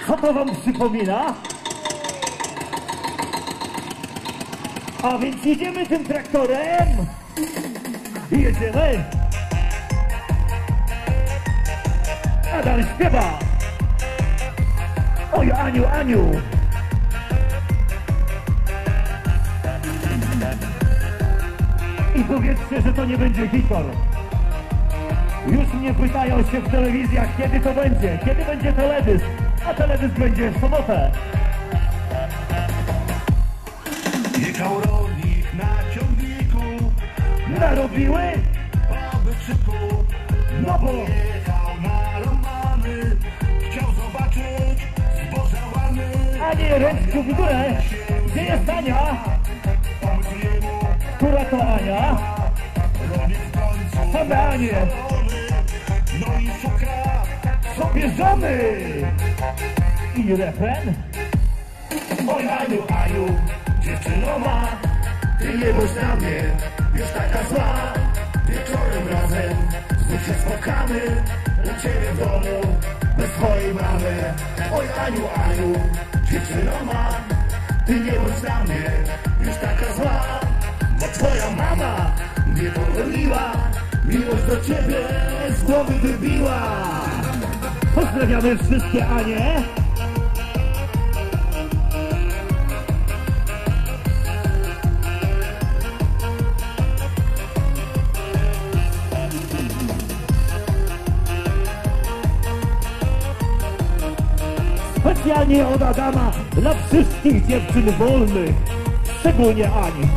Co to wam przypomina? A więc jedziemy tym traktorem i jedziemy. Adam śpiewa. Oj, Aniu, Aniu. I powiedzcie, że to nie będzie hikor. Już mnie pytają się w telewizjach, kiedy to będzie, kiedy będzie teledysk, a teledysk będzie w sobotę. Jechał rolnik na ciągniku, Narobiły? aby krzyku, No bo jechał na Romany, chciał zobaczyć zboża łany. a nie, ręczku w górę. Gdzie jest Ania? Pomysł jemu, Która to Ania? rolnik w końcu Same Anie. no i szuka. Sobie żony. I refren? Oj, Aniu, Aniu, dziewczyno ma, ty nie bądź na mnie już taka zła. Wieczorem razem znów się spotkamy u ciebie w domu bez twojej mamy. Oj, Aniu, Aniu, dziewczyno ma, ty nie bądź na mnie już taka zła. Bo twoja mama mnie pogoniła, miłość do ciebie z głowy wybiła. Pozdrawiamy wszystkie Anie. Specjalnie od Adama dla wszystkich dziewczyn wolnych, szczególnie Ani.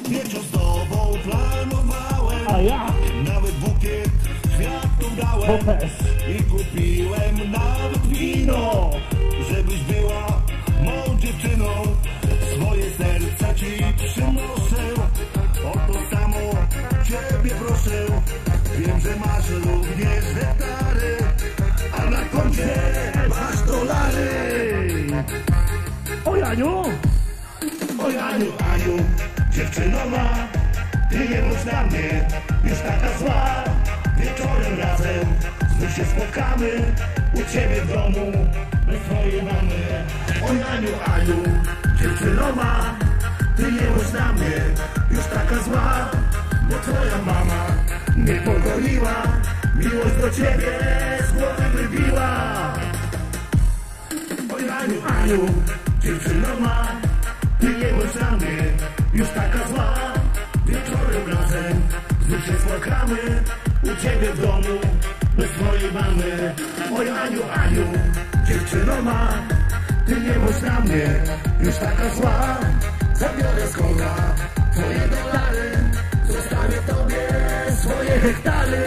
Wieczór z tobą planowałem, A ja, nawet bukiet kwiatów bo dałem też. i kupiłem nawet wino, żebyś była mą dziewczyną. Swoje serca ci przynoszę, o to samo ciebie proszę. Wiem, że masz również hektary, a na koncie masz dolary. Oj, Aniu! Oj, Aniu, Aniu, dziewczyno ma, ty nie bądź na mnie już taka zła. Wieczorem razem znów się spotkamy u ciebie w domu bez twojej mamy. Oj, Aniu, Aniu, dziewczyno ma, ty nie bądź na mnie już taka zła. Bo twoja mama mnie pogoniła, miłość do ciebie z głowy wybiła. Oj, Aniu, Aniu, dziewczyno ma, ty nie bądź na mnie już taka zła. Wieczorem razem znów się spotkamy u ciebie w domu bez twojej mamy. Oj, Aniu, Aniu, dziewczyno ma, ty nie bądź na mnie już taka zła. Zabiorę z koga twoje dolary, zostawię tobie swoje hektary.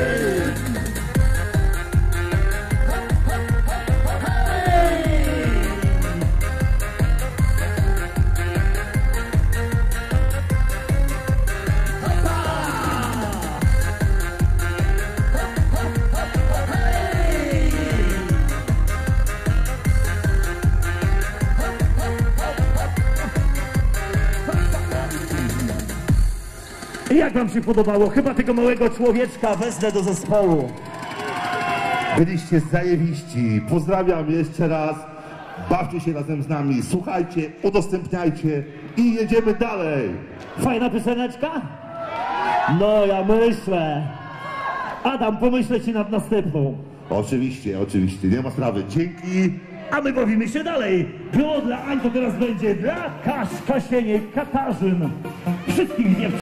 Jak wam się podobało? Chyba tego małego człowieczka wezmę do zespołu. Byliście zajebiści. Pozdrawiam jeszcze raz. Bawcie się razem z nami. Słuchajcie, udostępniajcie i jedziemy dalej. Fajna pioseneczka? No, ja myślę. Adam, pomyślę ci nad następną. Oczywiście, oczywiście. Nie ma sprawy. Dzięki. A my bawimy się dalej. Było dla Ań, to teraz będzie dla Kasieniek, Katarzyn, wszystkich dziewczyn.